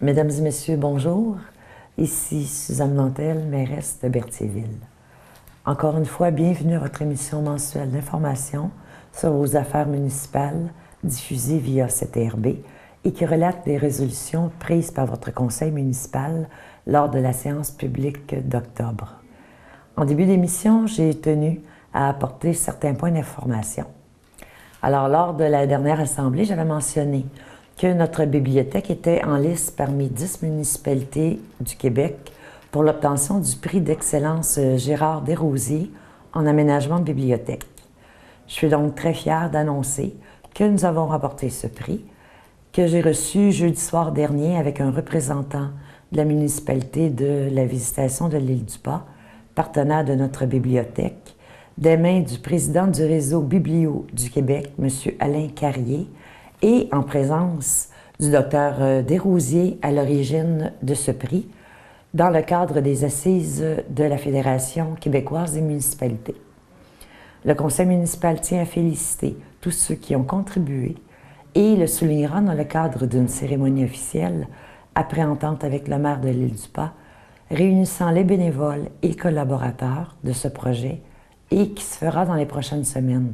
Mesdames et messieurs, bonjour. Ici Suzanne Nantel, mairesse de Berthierville. Encore une fois, bienvenue à votre émission mensuelle d'information sur vos affaires municipales diffusée via CTRB et qui relate des résolutions prises par votre conseil municipal lors de la séance publique d'octobre. En début d'émission, j'ai tenu à apporter certains points d'information. Alors, lors de la dernière assemblée, j'avais mentionné que notre bibliothèque était en liste parmi 10 municipalités du Québec pour l'obtention du prix d'excellence Gérard Desrosiers en aménagement de bibliothèque. Je suis donc très fière d'annoncer que nous avons remporté ce prix, que j'ai reçu jeudi soir dernier avec un représentant de la municipalité de la Visitation de l'île du Pas, partenaire de notre bibliothèque, des mains du président du réseau Biblio du Québec, M. Alain Carrier, et en présence du docteur Desrosiers à l'origine de ce prix, dans le cadre des assises de la Fédération québécoise des municipalités. Le conseil municipal tient à féliciter tous ceux qui ont contribué et le soulignera dans le cadre d'une cérémonie officielle après entente avec le maire de l'île du Pas, réunissant les bénévoles et collaborateurs de ce projet et qui se fera dans les prochaines semaines,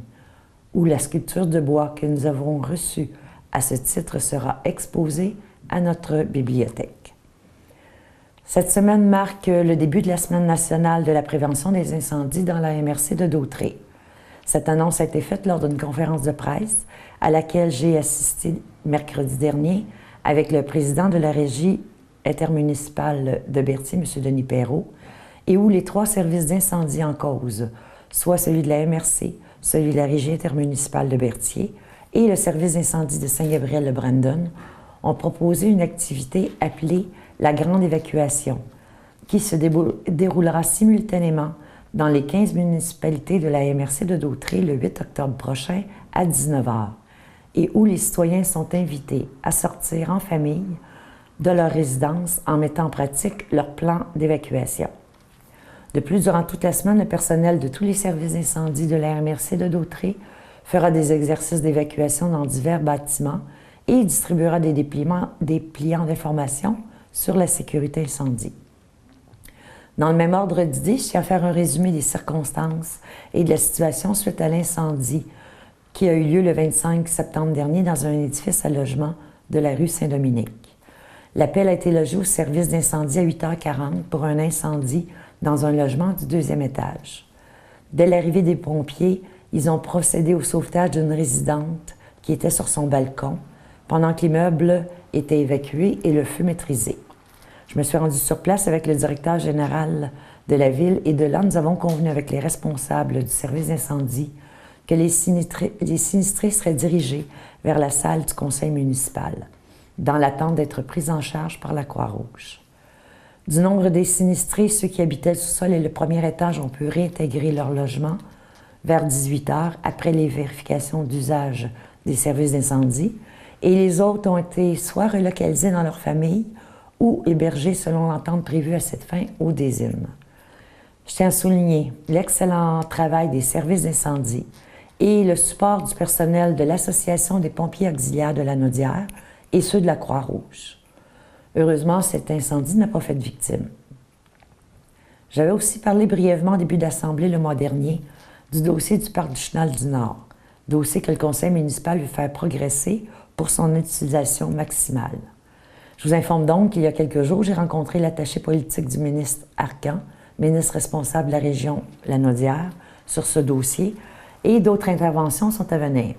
où la sculpture de bois que nous avons reçue à ce titre sera exposée à notre bibliothèque. Cette semaine marque le début de la Semaine nationale de la prévention des incendies dans la MRC de Dautré. Cette annonce a été faite lors d'une conférence de presse à laquelle j'ai assisté mercredi dernier avec le président de la régie intermunicipale de Berthier, M. Denis Perrault, et où les 3 services d'incendie en cause, soit celui de la MRC, celui de la Régie intermunicipale de Berthier et le service d'incendie de Saint-Gabriel-de-Brandon, ont proposé une activité appelée la Grande Évacuation, qui se déroulera simultanément dans les 15 municipalités de la MRC de Dautré le 8 octobre prochain à 19 h, et où les citoyens sont invités à sortir en famille de leur résidence en mettant en pratique leur plan d'évacuation. De plus, durant toute la semaine, le personnel de tous les services d'incendie de la MRC de Dautré fera des exercices d'évacuation dans divers bâtiments et distribuera des pliants d'information sur la sécurité incendie. Dans le même ordre d'idées, je tiens à faire un résumé des circonstances et de la situation suite à l'incendie qui a eu lieu le 25 septembre dernier dans un édifice à logement de la rue Saint-Dominique. L'appel a été logé au service d'incendie à 8h40 pour un incendie dans un logement du 2e étage. Dès l'arrivée des pompiers, ils ont procédé au sauvetage d'une résidente qui était sur son balcon, pendant que l'immeuble était évacué et le feu maîtrisé. Je me suis rendue sur place avec le directeur général de la ville et de là, nous avons convenu avec les responsables du service d'incendie que les sinistrés seraient dirigés vers la salle du conseil municipal, dans l'attente d'être pris en charge par la Croix-Rouge. Du nombre des sinistrés, ceux qui habitaient le sous-sol et le premier étage ont pu réintégrer leur logement vers 18 h après les vérifications d'usage des services d'incendie et les autres ont été soit relocalisés dans leur famille ou hébergés selon l'entente prévue à cette fin ou des îles. Je tiens à souligner l'excellent travail des services d'incendie et le support du personnel de l'Association des pompiers auxiliaires de la Naudière et ceux de la Croix-Rouge. Heureusement, cet incendie n'a pas fait de victime. J'avais aussi parlé brièvement au début d'assemblée le mois dernier du dossier du parc du Chenal du Nord, dossier que le conseil municipal veut faire progresser pour son utilisation maximale. Je vous informe donc qu'il y a quelques jours, j'ai rencontré l'attaché politique du ministre Arcan, ministre responsable de la région La Naudière, sur ce dossier, et d'autres interventions sont à venir.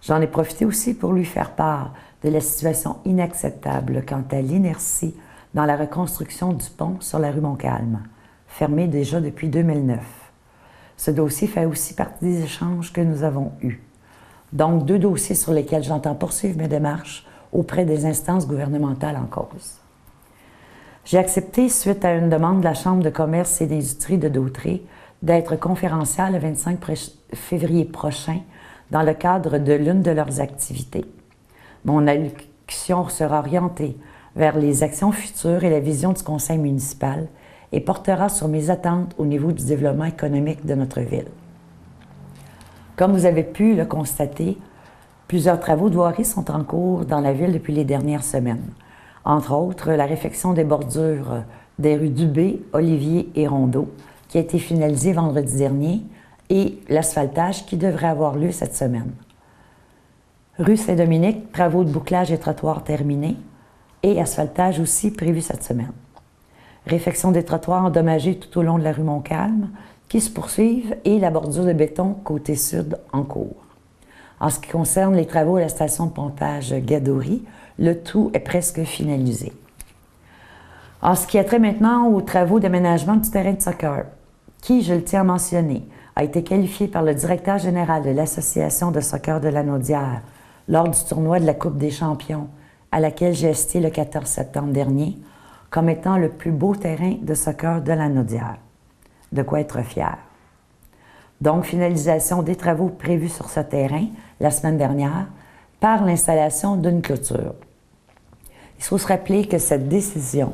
J'en ai profité aussi pour lui faire part de la situation inacceptable quant à l'inertie dans la reconstruction du pont sur la rue Montcalm, fermé déjà depuis 2009. Ce dossier fait aussi partie des échanges que nous avons eus. Donc, 2 dossiers sur lesquels j'entends poursuivre mes démarches auprès des instances gouvernementales en cause. J'ai accepté, suite à une demande de la Chambre de commerce et d'industrie de Dautré, d'être conférencière le 25 février prochain dans le cadre de l'une de leurs activités. Mon allocution sera orientée vers les actions futures et la vision du conseil municipal et portera sur mes attentes au niveau du développement économique de notre ville. Comme vous avez pu le constater, plusieurs travaux de voirie sont en cours dans la ville depuis les dernières semaines. Entre autres, la réfection des bordures des rues Dubé, Olivier et Rondeau, qui a été finalisée vendredi dernier, et l'asphaltage qui devrait avoir lieu cette semaine. Rue Saint-Dominique, travaux de bouclage et trottoirs terminés, et asphaltage aussi prévu cette semaine. Réfection des trottoirs endommagés tout au long de la rue Montcalm, qui se poursuivent, et la bordure de béton côté sud en cours. En ce qui concerne les travaux à la station de pompage Gadory, le tout est presque finalisé. En ce qui a trait maintenant aux travaux d'aménagement du terrain de soccer, qui, je le tiens à mentionner, a été qualifié par le directeur général de l'Association de soccer de Lanaudière lors du tournoi de la Coupe des champions, à laquelle j'ai assisté le 14 septembre dernier, comme étant le plus beau terrain de soccer de Lanaudière. De quoi être fier. Donc, finalisation des travaux prévus sur ce terrain la semaine dernière par l'installation d'une clôture. Il faut se rappeler que cette décision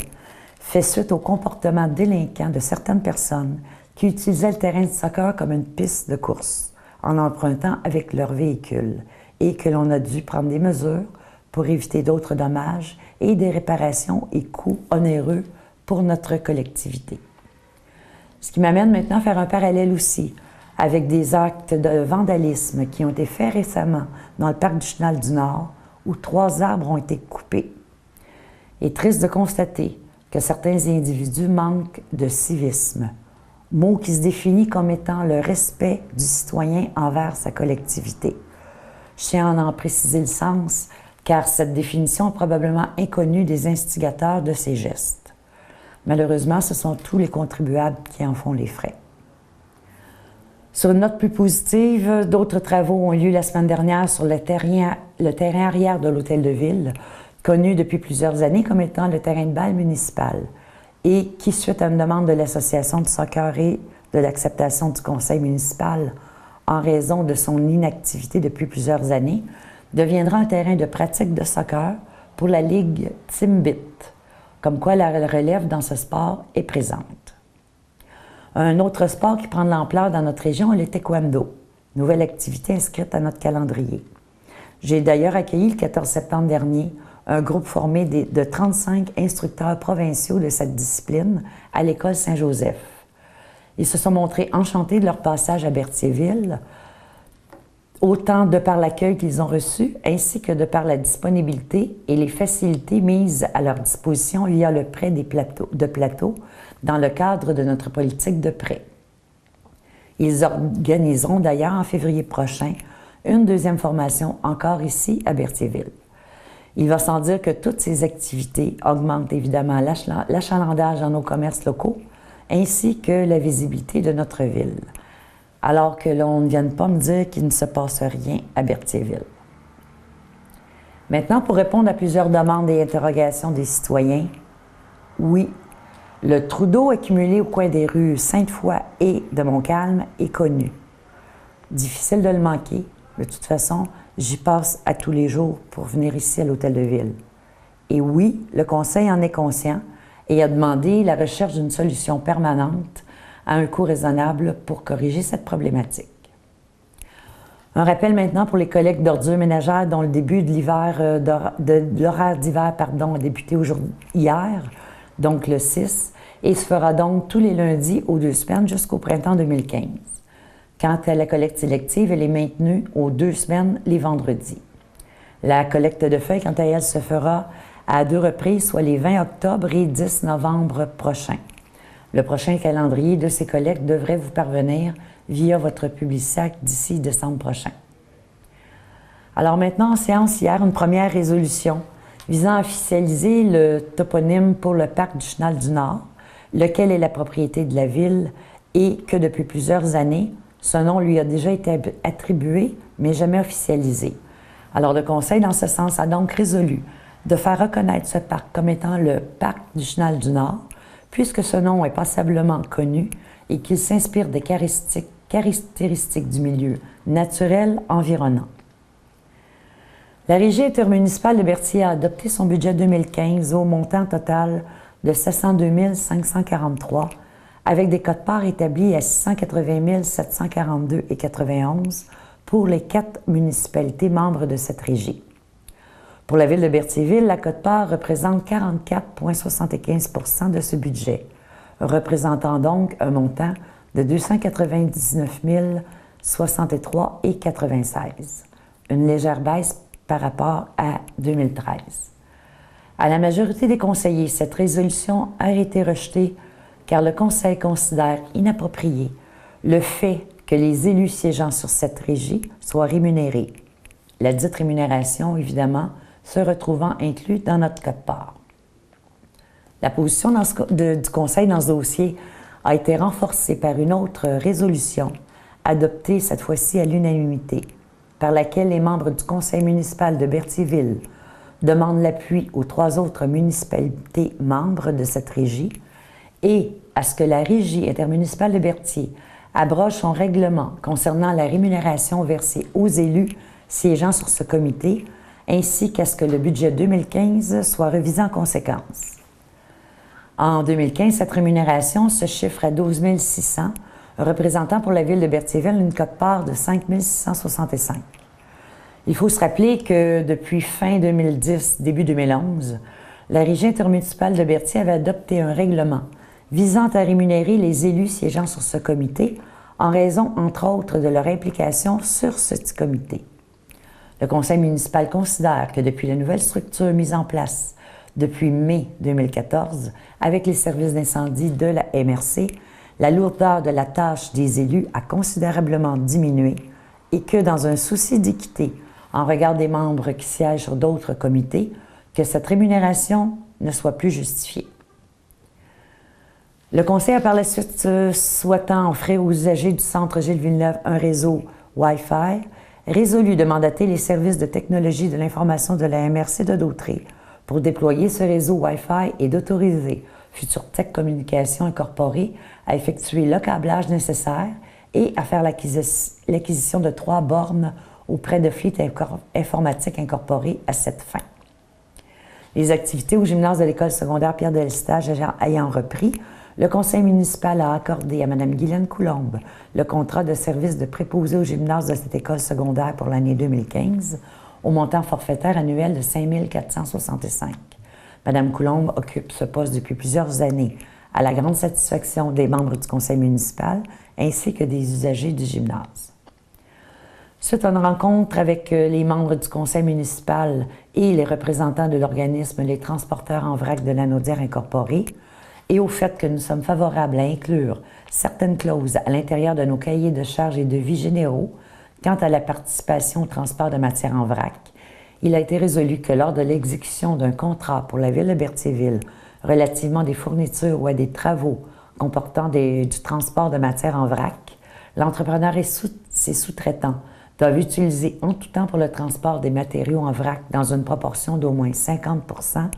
fait suite au comportement délinquant de certaines personnes qui utilisaient le terrain de soccer comme une piste de course en empruntant avec leur véhicule et que l'on a dû prendre des mesures pour éviter d'autres dommages et des réparations et coûts onéreux pour notre collectivité. Ce qui m'amène maintenant à faire un parallèle aussi avec des actes de vandalisme qui ont été faits récemment dans le parc du Chenal du Nord où 3 arbres ont été coupés. Il est triste de constater que certains individus manquent de civisme, mot qui se définit comme étant le respect du citoyen envers sa collectivité. Je tiens à en préciser le sens, car cette définition est probablement inconnue des instigateurs de ces gestes. Malheureusement, ce sont tous les contribuables qui en font les frais. Sur une note plus positive, d'autres travaux ont eu lieu la semaine dernière sur le terrain arrière de l'Hôtel de Ville, connu depuis plusieurs années comme étant le terrain de balle municipal, et qui, suite à une demande de l'Association de soccer et de l'acceptation du conseil municipal en raison de son inactivité depuis plusieurs années, deviendra un terrain de pratique de soccer pour la Ligue Timbit, comme quoi la relève dans ce sport est présente. Un autre sport qui prend de l'ampleur dans notre région est le taekwondo, nouvelle activité inscrite à notre calendrier. J'ai d'ailleurs accueilli le 14 septembre dernier un groupe formé de 35 instructeurs provinciaux de cette discipline à l'école Saint-Joseph. Ils se sont montrés enchantés de leur passage à Berthierville, autant de par l'accueil qu'ils ont reçu, ainsi que de par la disponibilité et les facilités mises à leur disposition via le prêt de plateaux dans le cadre de notre politique de prêt. Ils organiseront d'ailleurs en février prochain une deuxième formation encore ici à Berthierville. Il va sans dire que toutes ces activités augmentent évidemment l'achalandage dans nos commerces locaux ainsi que la visibilité de notre ville, alors que l'on ne vienne pas me dire qu'il ne se passe rien à Berthierville. Maintenant, pour répondre à plusieurs demandes et interrogations des citoyens, oui, le trou d'eau accumulé au coin des rues Sainte-Foy et de Montcalm est connu. Difficile de le manquer. De toute façon, j'y passe à tous les jours pour venir ici à l'Hôtel de Ville. Et oui, le Conseil en est conscient et a demandé la recherche d'une solution permanente à un coût raisonnable pour corriger cette problématique. Un rappel maintenant pour les collectes d'ordures ménagères dont le début de l'horaire d'hiver a débuté hier, donc le 6, et se fera donc tous les lundis aux 2 semaines jusqu'au printemps 2015. Quant à la collecte sélective, elle est maintenue aux 2 semaines les vendredis. La collecte de feuilles, quant à elle, se fera à 2 reprises, soit les 20 octobre et 10 novembre prochains. Le prochain calendrier de ces collectes devrait vous parvenir via votre Publisac d'ici décembre prochain. Alors maintenant, en séance hier, une première résolution visant à officialiser le toponyme pour le parc du Chenal du Nord, lequel est la propriété de la ville et que depuis plusieurs années, ce nom lui a déjà été attribué, mais jamais officialisé. Alors le Conseil, dans ce sens, a donc résolu de faire reconnaître ce parc comme étant le parc du Chenal du Nord, puisque ce nom est passablement connu et qu'il s'inspire des caractéristiques du milieu naturel environnant. La Régie intermunicipale de Berthier a adopté son budget 2015 au montant total de 702 543, avec des quotes-parts établis à 680 742,91 pour les 4 municipalités membres de cette régie. Pour la ville de Berthierville, la quote-part représente 44,75 % de ce budget, représentant donc un montant de 299 063,96 $, une légère baisse par rapport à 2013. À la majorité des conseillers, cette résolution a été rejetée car le Conseil considère inapproprié le fait que les élus siégeant sur cette régie soient rémunérés. La dite rémunération, évidemment, se retrouvant inclus dans notre quote-part. La position du Conseil dans ce dossier a été renforcée par une autre résolution, adoptée cette fois-ci à l'unanimité, par laquelle les membres du Conseil municipal de Berthierville demandent l'appui aux 3 autres municipalités membres de cette régie et à ce que la Régie intermunicipale de Berthier abroge son règlement concernant la rémunération versée aux élus siégeant sur ce comité, ainsi qu'à ce que le budget 2015 soit révisé en conséquence. En 2015, cette rémunération se chiffre à 12 600, représentant pour la ville de Berthierville une quote-part de 5 665. Il faut se rappeler que depuis fin 2010, début 2011, la Régie intermunicipale de Berthier avait adopté un règlement visant à rémunérer les élus siégeant sur ce comité en raison, entre autres, de leur implication sur ce comité. Le Conseil municipal considère que depuis la nouvelle structure mise en place depuis mai 2014 avec les services d'incendie de la MRC, la lourdeur de la tâche des élus a considérablement diminué et que dans un souci d'équité en regard des membres qui siègent sur d'autres comités, que cette rémunération ne soit plus justifiée. Le Conseil a par la suite, souhaitant offrir aux usagers du centre Gilles Villeneuve un réseau Wi-Fi, résolu de mandater les services de technologie de l'information de la MRC de Dautré pour déployer ce réseau Wi-Fi et d'autoriser Future Tech Communication Incorporée à effectuer le câblage nécessaire et à faire l'acquisition de 3 bornes auprès de Fleet Informatique Incorporée à cette fin. Les activités au gymnase de l'école secondaire Pierre-Delestage ayant repris, le Conseil municipal a accordé à Mme Guylaine Coulombe le contrat de service de préposé au gymnase de cette école secondaire pour l'année 2015 au montant forfaitaire annuel de 5 465. Mme Coulombe occupe ce poste depuis plusieurs années, à la grande satisfaction des membres du Conseil municipal ainsi que des usagers du gymnase. Suite à une rencontre avec les membres du Conseil municipal et les représentants de l'organisme Les Transporteurs en vrac de la Naudière Incorporée, et au fait que nous sommes favorables à inclure certaines clauses à l'intérieur de nos cahiers de charges et devis généraux quant à la participation au transport de matières en vrac, il a été résolu que lors de l'exécution d'un contrat pour la ville de Berthierville relativement à des fournitures ou à des travaux comportant du transport de matières en vrac, l'entrepreneur et ses sous-traitants doivent utiliser en tout temps pour le transport des matériaux en vrac dans une proportion d'au moins 50 %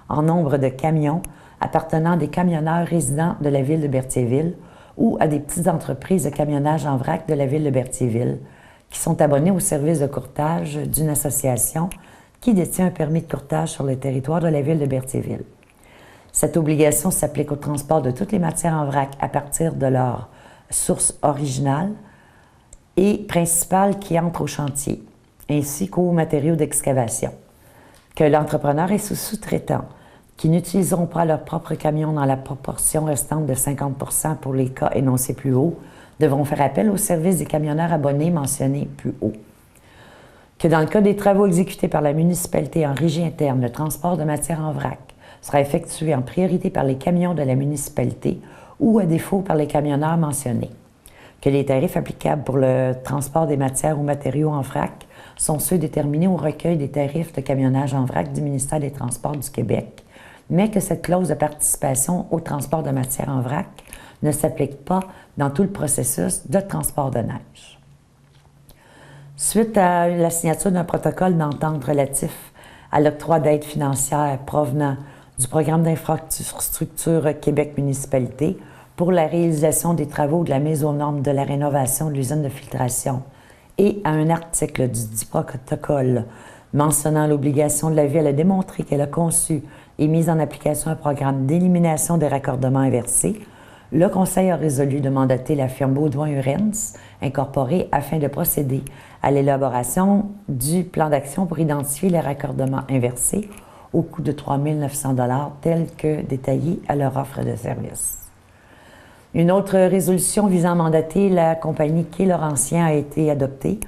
en nombre de camions appartenant à des camionneurs résidents de la ville de Berthierville ou à des petites entreprises de camionnage en vrac de la ville de Berthierville qui sont abonnés au service de courtage d'une association qui détient un permis de courtage sur le territoire de la ville de Berthierville. Cette obligation s'applique au transport de toutes les matières en vrac à partir de leur source originale et principale qui entrent au chantier, ainsi qu'aux matériaux d'excavation. Que l'entrepreneur et ses sous-traitants qui n'utiliseront pas leur propre camion dans la proportion restante de 50 % pour les cas énoncés plus haut, devront faire appel au service des camionneurs abonnés mentionnés plus haut. Que dans le cas des travaux exécutés par la municipalité en régie interne, le transport de matières en vrac sera effectué en priorité par les camions de la municipalité ou à défaut par les camionneurs mentionnés. Que les tarifs applicables pour le transport des matières ou matériaux en vrac sont ceux déterminés au recueil des tarifs de camionnage en vrac du ministère des Transports du Québec, mais que cette clause de participation au transport de matières en vrac ne s'applique pas dans tout le processus de transport de neige. Suite à la signature d'un protocole d'entente relatif à l'octroi d'aides financières provenant du programme d'infrastructure Québec Municipalité pour la réalisation des travaux de la mise aux normes de la rénovation de l'usine de filtration et à un article du dit protocole mentionnant l'obligation de la Ville à démontrer qu'elle a conçu et mis en application un programme d'élimination des raccordements inversés, le Conseil a résolu de mandater la firme Baudouin-Urens incorporée afin de procéder à l'élaboration du plan d'action pour identifier les raccordements inversés au coût de 3 900 $ tel que détaillé à leur offre de service. Une autre résolution visant à mandater la compagnie Quai Laurentien a été adoptée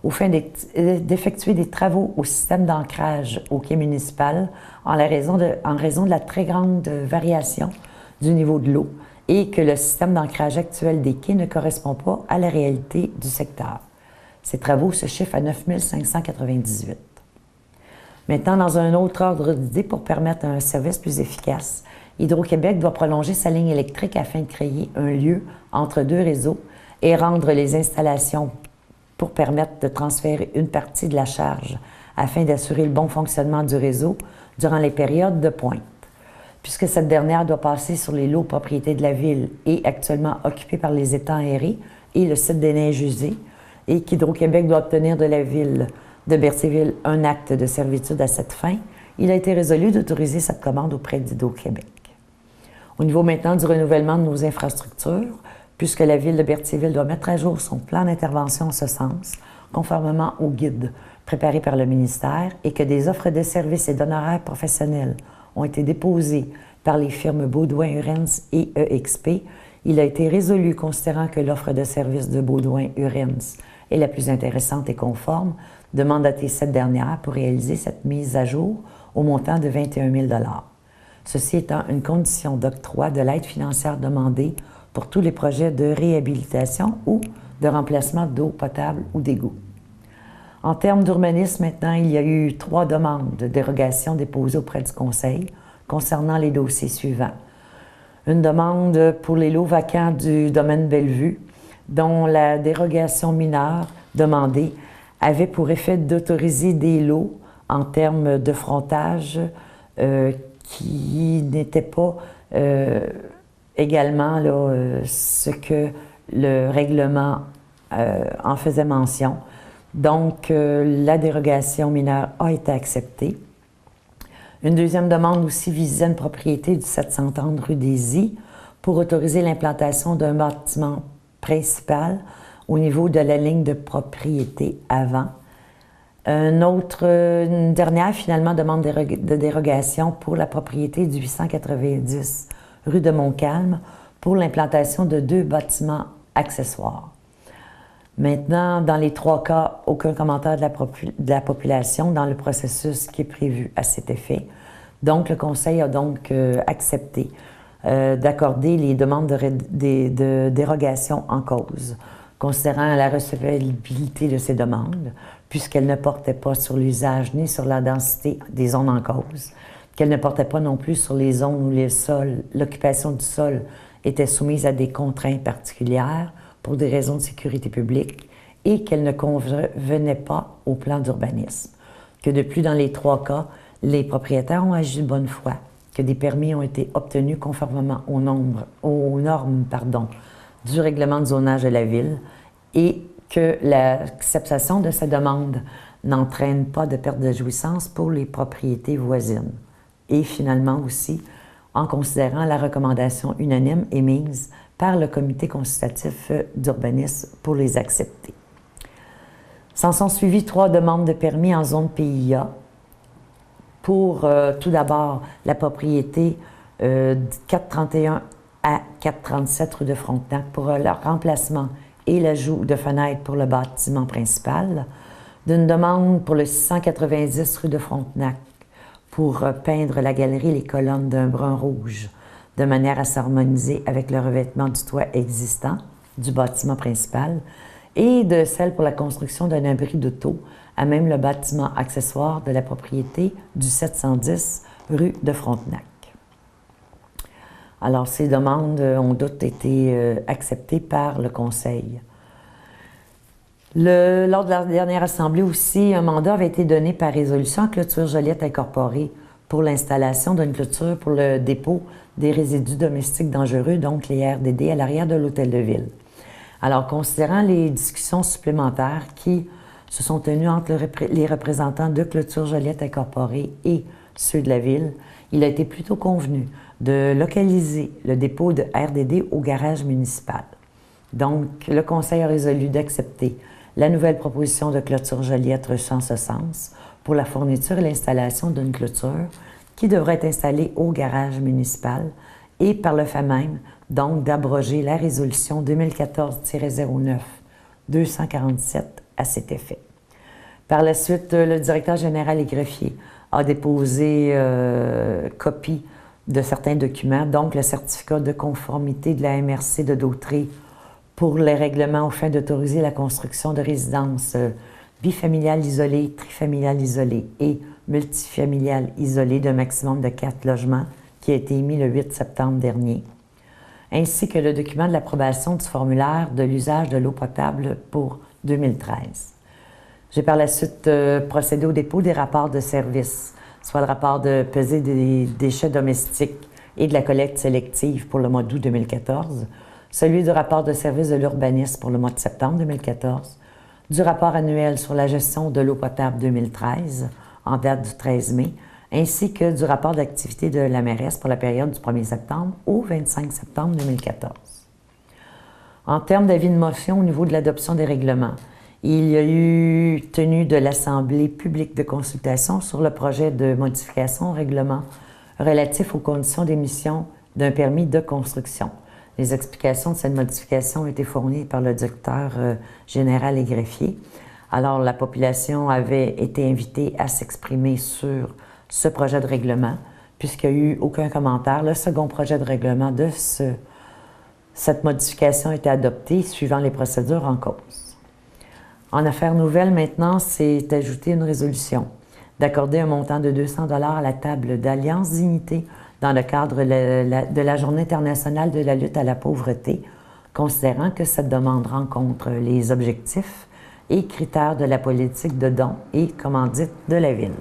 au fin d'effectuer des travaux au système d'ancrage au quai municipal en raison de la très grande variation du niveau de l'eau et que le système d'ancrage actuel des quais ne correspond pas à la réalité du secteur. Ces travaux se chiffrent à 9 598. Maintenant, dans un autre ordre d'idée pour permettre un service plus efficace, Hydro-Québec doit prolonger sa ligne électrique afin de créer un lieu entre deux réseaux et rendre les installations pour permettre de transférer une partie de la charge afin d'assurer le bon fonctionnement du réseau durant les périodes de pointe. Puisque cette dernière doit passer sur les lots propriétés de la Ville et actuellement occupés par les étangs aérés et le site des neiges usées, et qu'Hydro-Québec doit obtenir de la Ville de Berthierville un acte de servitude à cette fin, il a été résolu d'autoriser cette commande auprès d'Hydro-Québec. Au niveau maintenant du renouvellement de nos infrastructures, puisque la Ville de Berthierville doit mettre à jour son plan d'intervention en ce sens, conformément au guide préparé par le ministère, et que des offres de services et d'honoraires professionnels ont été déposées par les firmes Baudouin-Urens et EXP, il a été résolu, considérant que l'offre de services de Baudouin-Urens est la plus intéressante et conforme, de mandater cette dernière pour réaliser cette mise à jour au montant de 21 000 $. Ceci étant une condition d'octroi de l'aide financière demandée pour tous les projets de réhabilitation ou de remplacement d'eau potable ou d'égouts. En termes d'urbanisme, maintenant, il y a eu 3 demandes de dérogation déposées auprès du Conseil concernant les dossiers suivants. Une demande pour les lots vacants du domaine Bellevue, dont la dérogation mineure demandée avait pour effet d'autoriser des lots en termes de frontage qui n'étaient pas également ce que le règlement en faisait mention. Donc, la dérogation mineure a été acceptée. Une deuxième demande aussi visait une propriété du 730 rue des I pour autoriser l'implantation d'un bâtiment principal au niveau de la ligne de propriété avant. Une dernière, finalement, demande de dérogation pour la propriété du 890 rue de Montcalm pour l'implantation de 2 bâtiments accessoires. Maintenant, dans les 3 cas, aucun commentaire de la population dans le processus qui est prévu à cet effet. Donc, le Conseil a donc accepté d'accorder les demandes de dérogation en cause, considérant la recevabilité de ces demandes, puisqu'elles ne portaient pas sur l'usage ni sur la densité des zones en cause, qu'elles ne portaient pas non plus sur les zones où l'occupation du sol était soumise à des contraintes particulières pour des raisons de sécurité publique et qu'elles ne convenaient pas au plan d'urbanisme. Que de plus, dans les 3 cas, les propriétaires ont agi de bonne foi, que des permis ont été obtenus conformément aux normes du règlement de zonage de la Ville et que l'acceptation de ces demandes n'entraîne pas de perte de jouissance pour les propriétés voisines. Et finalement aussi, en considérant la recommandation unanime émise par le Comité consultatif d'urbanisme pour les accepter. S'en sont suivies 3 demandes de permis en zone PIA pour tout d'abord la propriété 431 à 437 rue de Frontenac pour leur remplacement et l'ajout de fenêtres pour le bâtiment principal, d'une demande pour le 690 rue de Frontenac pour peindre la galerie et les colonnes d'un brun rouge, de manière à s'harmoniser avec le revêtement du toit existant du bâtiment principal, et de celle pour la construction d'un abri d'auto à même le bâtiment accessoire de la propriété du 710 rue de Frontenac. Alors, ces demandes ont toutes été acceptées par le Conseil. Lors de la dernière assemblée aussi, un mandat avait été donné par résolution à Clôture Joliette Incorporée pour l'installation d'une clôture pour le dépôt des résidus domestiques dangereux, donc les RDD, à l'arrière de l'Hôtel de Ville. Alors, considérant les discussions supplémentaires qui se sont tenues entre les représentants de Clôture Joliette Incorporée et ceux de la Ville, il a été plutôt convenu de localiser le dépôt de RDD au garage municipal. Donc, le Conseil a résolu d'accepter la nouvelle proposition de clôture Joliette reçue en ce sens pour la fourniture et l'installation d'une clôture qui devrait être installée au garage municipal et par le fait même, donc, d'abroger la résolution 2014-09-247 à cet effet. Par la suite, le directeur général et greffier a déposé copie de certains documents, donc le certificat de conformité de la MRC de Dautré pour les règlements aux fins d'autoriser la construction de résidences bifamiliales isolées, trifamiliales isolées et multifamiliales isolées d'un maximum de 4 logements qui a été émis le 8 septembre dernier, ainsi que le document de l'approbation du formulaire de l'usage de l'eau potable pour 2013. J'ai par la suite procédé au dépôt des rapports de service, soit le rapport de pesée des déchets domestiques et de la collecte sélective pour le mois d'août 2014, celui du rapport de service de l'urbanisme pour le mois de septembre 2014, du rapport annuel sur la gestion de l'eau potable 2013, en date du 13 mai, ainsi que du rapport d'activité de la mairesse pour la période du 1er septembre au 25 septembre 2014. En termes d'avis de motion au niveau de l'adoption des règlements, il y a eu tenue de l'Assemblée publique de consultation sur le projet de modification au règlement relatif aux conditions d'émission d'un permis de construction. Les explications de cette modification ont été fournies par le directeur général et greffier. Alors, la population avait été invitée à s'exprimer sur ce projet de règlement, puisqu'il n'y a eu aucun commentaire. Le second projet de règlement de cette modification a été adopté suivant les procédures en cause. En affaires nouvelles, maintenant, c'est ajouté une résolution d'accorder un montant de 200 $ à la table d'Alliance Dignité dans le cadre de la Journée internationale de la lutte à la pauvreté, considérant que cette demande rencontre les objectifs et critères de la politique de dons et commandites de la Ville.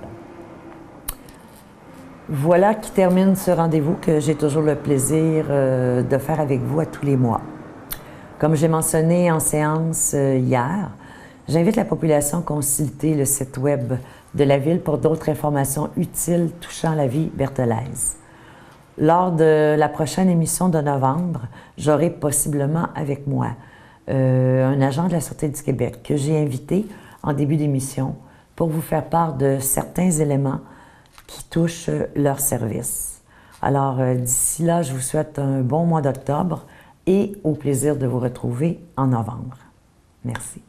Voilà qui termine ce rendez-vous que j'ai toujours le plaisir de faire avec vous à tous les mois. Comme j'ai mentionné en séance hier, j'invite la population à consulter le site web de la Ville pour d'autres informations utiles touchant la vie berthelaise. Lors de la prochaine émission de novembre, j'aurai possiblement avec moi un agent de la Sûreté du Québec que j'ai invité en début d'émission pour vous faire part de certains éléments qui touchent leur service. Alors, d'ici là, je vous souhaite un bon mois d'octobre et au plaisir de vous retrouver en novembre. Merci.